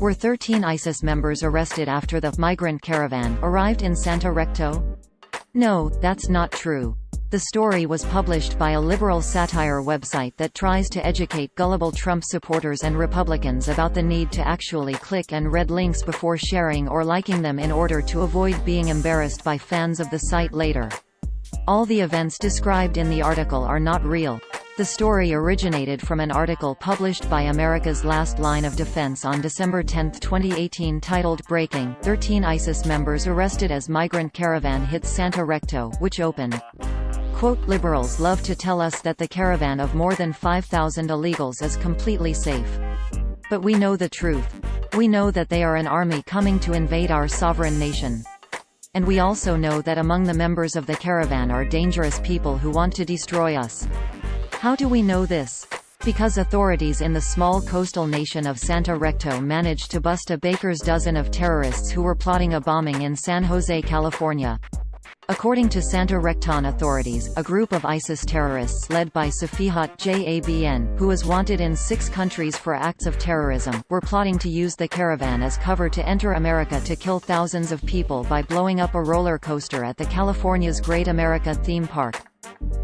Were 13 ISIS members arrested after the Migrant Caravan arrived in Santa Recto? No, that's not true. The story was published by a liberal satire website that tries to educate gullible Trump supporters and Republicans about the need to actually click and read links before sharing or liking them in order to avoid being embarrassed by fans of the site later. All the events described in the article are not real. The story originated from an article published by America's Last Line of Defense on December 10, 2018 titled Breaking, 13 ISIS members arrested as Migrant Caravan hits Santa Recto, which opened. Quote, liberals love to tell us that the caravan of more than 5,000 illegals is completely safe. But we know the truth. We know that they are an army coming to invade our sovereign nation. And we also know that among the members of the caravan are dangerous people who want to destroy us. How do we know this? Because authorities in the small coastal nation of Santa Recto managed to bust a baker's dozen of terrorists who were plotting a bombing in San Jose, California. According to Santa Recton authorities, a group of ISIS terrorists led by Safihat Jabn, who is wanted in 6 countries for acts of terrorism, were plotting to use the caravan as cover to enter America to kill thousands of people by blowing up a roller coaster at the California's Great America theme park.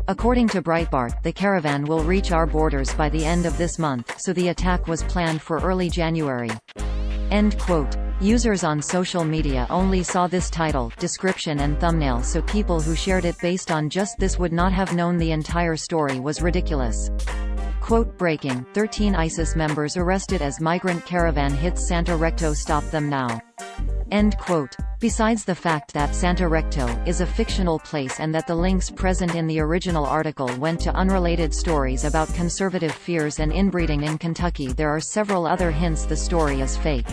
According to Breitbart, the caravan will reach our borders by the end of this month, so the attack was planned for early January. End quote. Users on social media only saw this title, description and thumbnail, so people who shared it based on just this would not have known the entire story was ridiculous. Quote, breaking, 13 ISIS members arrested as Migrant Caravan hits Santa Recto, stop them now. End quote. Besides the fact that Santa Recto is a fictional place and that the links present in the original article went to unrelated stories about conservative fears and inbreeding in Kentucky, there are several other hints the story is fake.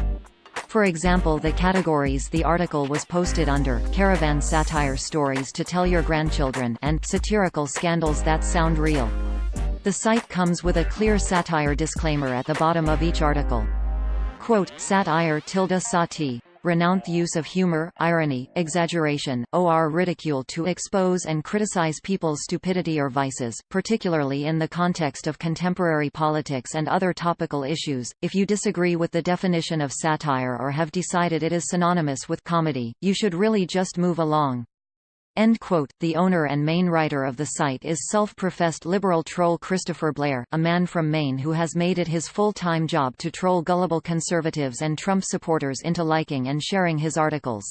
For example, the categories the article was posted under, caravan satire stories to tell your grandchildren, and satirical scandals that sound real. The site comes with a clear satire disclaimer at the bottom of each article. Quote, satire ~sati. Renowned use of humor, irony, exaggeration, or ridicule to expose and criticize people's stupidity or vices, particularly in the context of contemporary politics and other topical issues. If you disagree with the definition of satire or have decided it is synonymous with comedy, you should really just move along. End quote. The owner and main writer of the site is self-professed liberal troll Christopher Blair, a man from Maine who has made it his full-time job to troll gullible conservatives and Trump supporters into liking and sharing his articles.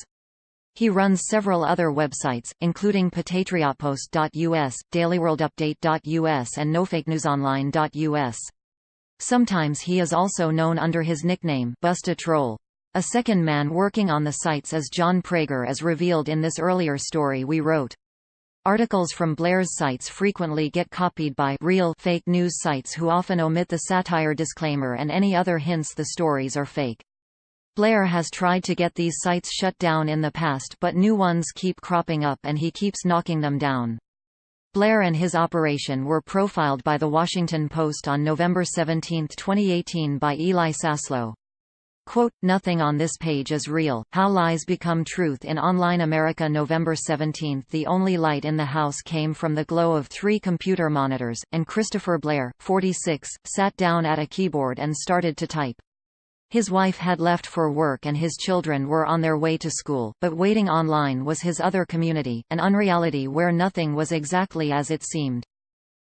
He runs several other websites, including patriotpost.us, dailyworldupdate.us and nofakenewsonline.us. Sometimes he is also known under his nickname, Bust a Troll. A second man working on the sites is John Prager, as revealed in this earlier story we wrote. Articles from Blair's sites frequently get copied by real fake news sites who often omit the satire disclaimer and any other hints the stories are fake. Blair has tried to get these sites shut down in the past, but new ones keep cropping up and he keeps knocking them down. Blair and his operation were profiled by The Washington Post on November 17, 2018 by Eli Saslow. Quote, nothing on this page is real. How lies become truth in online America. November 17. The only light in the house came from the glow of 3 computer monitors, and Christopher Blair, 46, sat down at a keyboard and started to type. His wife had left for work and his children were on their way to school, but waiting online was his other community, an unreality where nothing was exactly as it seemed.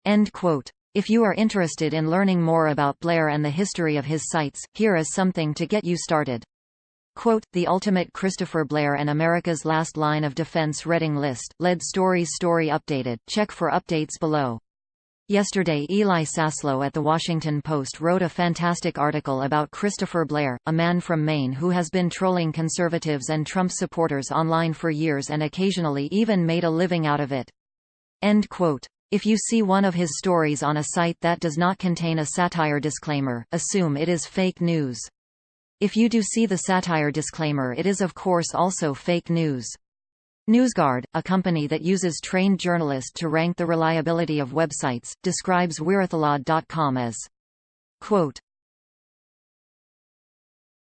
End quote. If you are interested in learning more about Blair and the history of his sites, here is something to get you started. Quote, the ultimate Christopher Blair and America's Last Line of Defense reading list, led stories story updated, check for updates below. Yesterday Eli Saslow at The Washington Post wrote a fantastic article about Christopher Blair, a man from Maine who has been trolling conservatives and Trump supporters online for years and occasionally even made a living out of it. End quote. If you see one of his stories on a site that does not contain a satire disclaimer, assume it is fake news. If you do see the satire disclaimer, it is of course also fake news. NewsGuard, a company that uses trained journalists to rank the reliability of websites, describes Wirathalod.com as, quote,